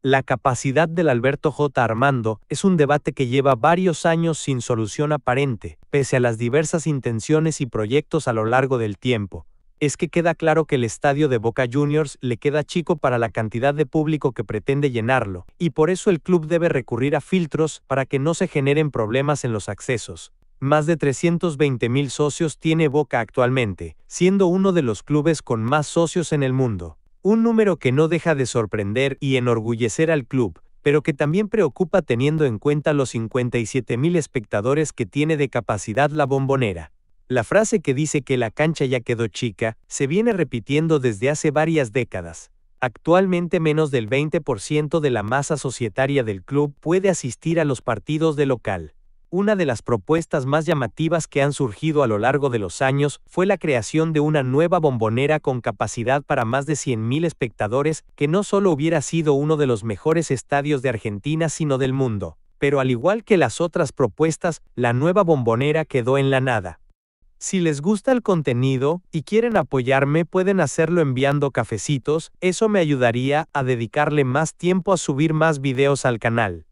La capacidad del Alberto J. Armando es un debate que lleva varios años sin solución aparente, pese a las diversas intenciones y proyectos a lo largo del tiempo. Es que queda claro que el estadio de Boca Juniors le queda chico para la cantidad de público que pretende llenarlo, y por eso el club debe recurrir a filtros para que no se generen problemas en los accesos. Más de 320,000 socios tiene Boca actualmente, siendo uno de los clubes con más socios en el mundo. Un número que no deja de sorprender y enorgullecer al club, pero que también preocupa teniendo en cuenta los 57,000 espectadores que tiene de capacidad la Bombonera. La frase que dice que la cancha ya quedó chica, se viene repitiendo desde hace varias décadas. Actualmente menos del 20% de la masa societaria del club puede asistir a los partidos de local. Una de las propuestas más llamativas que han surgido a lo largo de los años fue la creación de una nueva Bombonera con capacidad para más de 100,000 espectadores, que no solo hubiera sido uno de los mejores estadios de Argentina sino del mundo. Pero al igual que las otras propuestas, la nueva Bombonera quedó en la nada. Si les gusta el contenido y quieren apoyarme, pueden hacerlo enviando cafecitos, eso me ayudaría a dedicarle más tiempo a subir más videos al canal.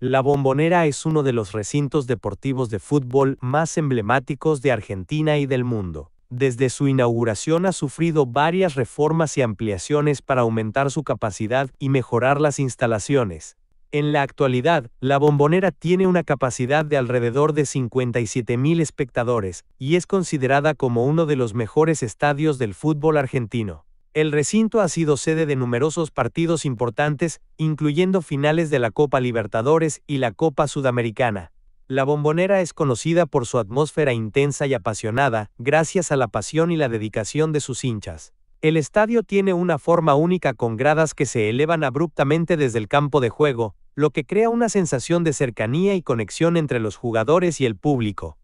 La Bombonera es uno de los recintos deportivos de fútbol más emblemáticos de Argentina y del mundo. Desde su inauguración ha sufrido varias reformas y ampliaciones para aumentar su capacidad y mejorar las instalaciones. En la actualidad, la Bombonera tiene una capacidad de alrededor de 57,000 espectadores, y es considerada como uno de los mejores estadios del fútbol argentino. El recinto ha sido sede de numerosos partidos importantes, incluyendo finales de la Copa Libertadores y la Copa Sudamericana. La Bombonera es conocida por su atmósfera intensa y apasionada, gracias a la pasión y la dedicación de sus hinchas. El estadio tiene una forma única con gradas que se elevan abruptamente desde el campo de juego, lo que crea una sensación de cercanía y conexión entre los jugadores y el público.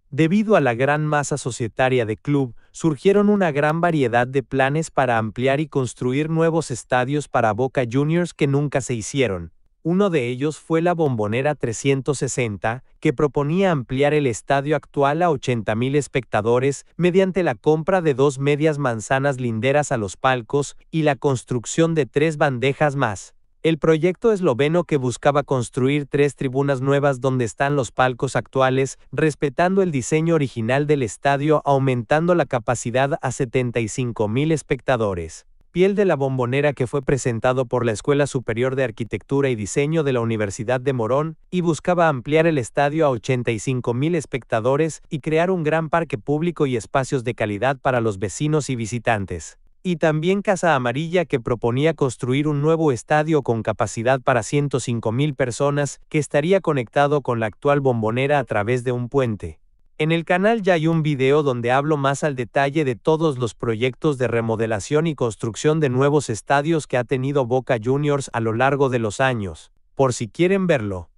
Debido a la gran masa societaria del club, surgieron una gran variedad de planes para ampliar y construir nuevos estadios para Boca Juniors que nunca se hicieron. Uno de ellos fue la Bombonera 360, que proponía ampliar el estadio actual a 80,000 espectadores mediante la compra de 2 medias manzanas linderas a los palcos y la construcción de 3 bandejas más. El proyecto esloveno que buscaba construir 3 tribunas nuevas donde están los palcos actuales, respetando el diseño original del estadio, aumentando la capacidad a 75,000 espectadores. Piel de la Bombonera, que fue presentado por la Escuela Superior de Arquitectura y Diseño de la Universidad de Morón, y buscaba ampliar el estadio a 85,000 espectadores y crear un gran parque público y espacios de calidad para los vecinos y visitantes. Y también Casa Amarilla, que proponía construir un nuevo estadio con capacidad para 105,000 personas, que estaría conectado con la actual Bombonera a través de un puente. En el canal ya hay un video donde hablo más al detalle de todos los proyectos de remodelación y construcción de nuevos estadios que ha tenido Boca Juniors a lo largo de los años, por si quieren verlo.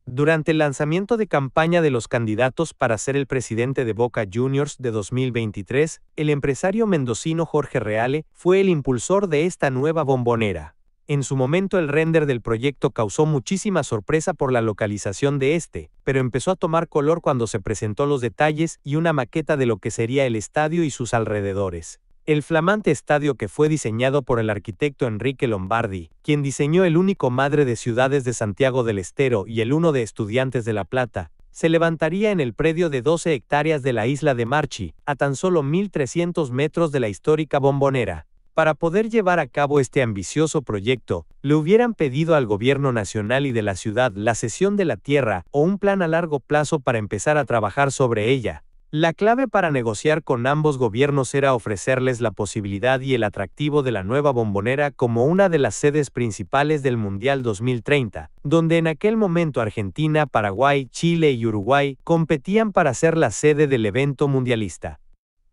Durante el lanzamiento de campaña de los candidatos para ser el presidente de Boca Juniors de 2023, el empresario mendocino Jorge Reale fue el impulsor de esta nueva Bombonera. En su momento el render del proyecto causó muchísima sorpresa por la localización de este, pero empezó a tomar color cuando se presentó los detalles y una maqueta de lo que sería el estadio y sus alrededores. El flamante estadio, que fue diseñado por el arquitecto Enrique Lombardi, quien diseñó el único Madre de Ciudades de Santiago del Estero y el uno de Estudiantes de La Plata, se levantaría en el predio de 12 hectáreas de la isla de Marchi, a tan solo 1,300 metros de la histórica Bombonera. Para poder llevar a cabo este ambicioso proyecto, le hubieran pedido al gobierno nacional y de la ciudad la cesión de la tierra o un plan a largo plazo para empezar a trabajar sobre ella. La clave para negociar con ambos gobiernos era ofrecerles la posibilidad y el atractivo de la nueva Bombonera como una de las sedes principales del Mundial 2030, donde en aquel momento Argentina, Paraguay, Chile y Uruguay competían para ser la sede del evento mundialista.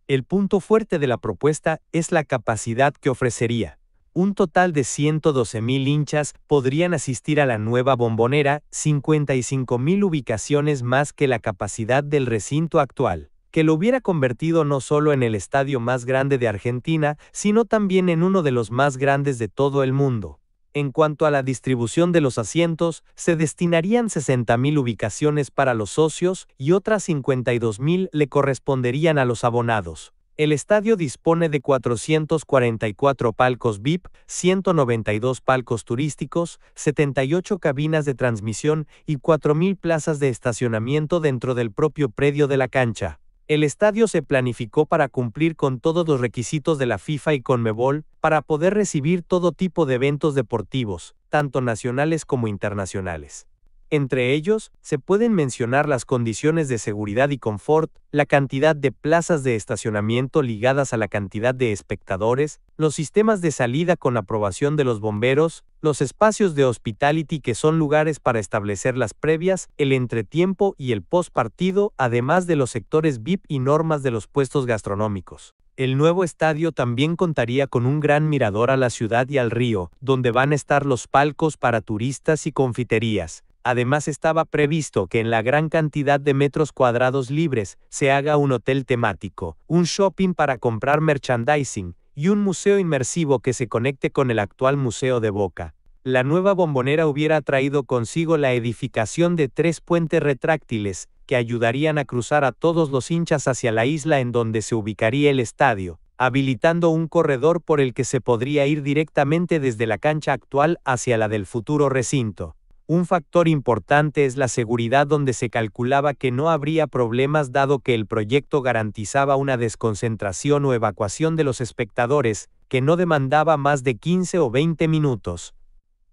El punto fuerte de la propuesta es la capacidad que ofrecería. Un total de 112,000 hinchas podrían asistir a la nueva Bombonera, 55,000 ubicaciones más que la capacidad del recinto actual, que lo hubiera convertido no solo en el estadio más grande de Argentina, sino también en uno de los más grandes de todo el mundo. En cuanto a la distribución de los asientos, se destinarían 60,000 ubicaciones para los socios y otras 52,000 le corresponderían a los abonados. El estadio dispone de 444 palcos VIP, 192 palcos turísticos, 78 cabinas de transmisión y 4.000 plazas de estacionamiento dentro del propio predio de la cancha. El estadio se planificó para cumplir con todos los requisitos de la FIFA y Conmebol para poder recibir todo tipo de eventos deportivos, tanto nacionales como internacionales. Entre ellos, se pueden mencionar las condiciones de seguridad y confort, la cantidad de plazas de estacionamiento ligadas a la cantidad de espectadores, los sistemas de salida con aprobación de los bomberos, los espacios de hospitality que son lugares para establecer las previas, el entretiempo y el post partido, además de los sectores VIP y normas de los puestos gastronómicos. El nuevo estadio también contaría con un gran mirador a la ciudad y al río, donde van a estar los palcos para turistas y confiterías. Además estaba previsto que en la gran cantidad de metros cuadrados libres se haga un hotel temático, un shopping para comprar merchandising y un museo inmersivo que se conecte con el actual Museo de Boca. La nueva Bombonera hubiera traído consigo la edificación de 3 puentes retráctiles que ayudarían a cruzar a todos los hinchas hacia la isla en donde se ubicaría el estadio, habilitando un corredor por el que se podría ir directamente desde la cancha actual hacia la del futuro recinto. Un factor importante es la seguridad, donde se calculaba que no habría problemas dado que el proyecto garantizaba una desconcentración o evacuación de los espectadores, que no demandaba más de 15 o 20 minutos.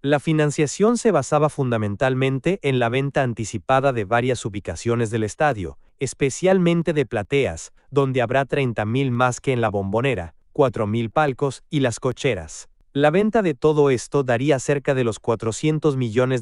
La financiación se basaba fundamentalmente en la venta anticipada de varias ubicaciones del estadio, especialmente de plateas, donde habrá 30.000 más que en la Bombonera, 4.000 palcos y las cocheras. La venta de todo esto daría cerca de los $400 millones,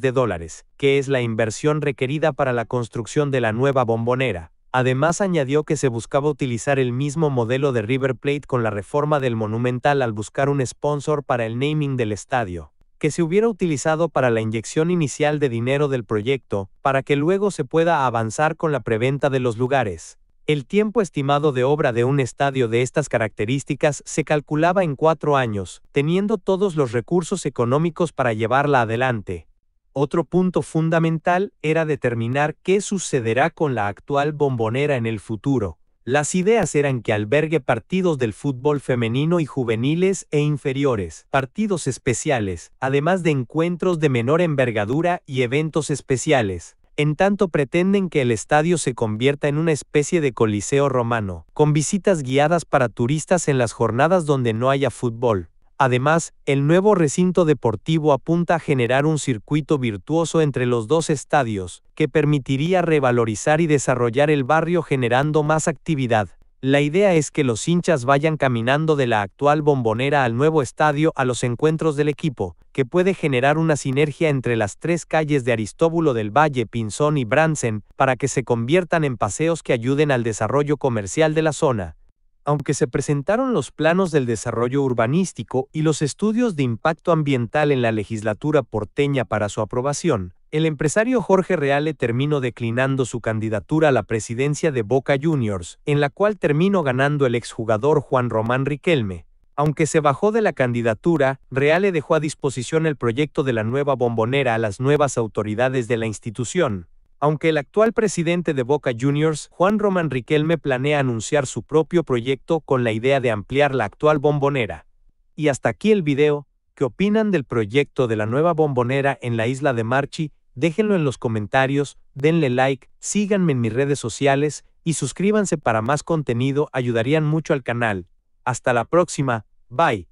que es la inversión requerida para la construcción de la nueva Bombonera. Además añadió que se buscaba utilizar el mismo modelo de River Plate con la reforma del Monumental al buscar un sponsor para el naming del estadio, que se hubiera utilizado para la inyección inicial de dinero del proyecto, para que luego se pueda avanzar con la preventa de los lugares. El tiempo estimado de obra de un estadio de estas características se calculaba en 4 años, teniendo todos los recursos económicos para llevarla adelante. Otro punto fundamental era determinar qué sucederá con la actual Bombonera en el futuro. Las ideas eran que albergue partidos del fútbol femenino y juveniles e inferiores, partidos especiales, además de encuentros de menor envergadura y eventos especiales. En tanto pretenden que el estadio se convierta en una especie de coliseo romano, con visitas guiadas para turistas en las jornadas donde no haya fútbol. Además, el nuevo recinto deportivo apunta a generar un circuito virtuoso entre los dos estadios, que permitiría revalorizar y desarrollar el barrio generando más actividad. La idea es que los hinchas vayan caminando de la actual Bombonera al nuevo estadio a los encuentros del equipo, que puede generar una sinergia entre las 3 calles de Aristóbulo del Valle, Pinzón y Brandsen, para que se conviertan en paseos que ayuden al desarrollo comercial de la zona. Aunque se presentaron los planos del desarrollo urbanístico y los estudios de impacto ambiental en la legislatura porteña para su aprobación, el empresario Jorge Reale terminó declinando su candidatura a la presidencia de Boca Juniors, en la cual terminó ganando el exjugador Juan Román Riquelme. Aunque se bajó de la candidatura, Reale dejó a disposición el proyecto de la nueva Bombonera a las nuevas autoridades de la institución. Aunque el actual presidente de Boca Juniors, Juan Román Riquelme, planea anunciar su propio proyecto con la idea de ampliar la actual Bombonera. Y hasta aquí el video. ¿Qué opinan del proyecto de la nueva Bombonera en la isla de Marchi? Déjenlo en los comentarios, denle like, síganme en mis redes sociales y suscríbanse para más contenido, ayudarían mucho al canal. Hasta la próxima, bye.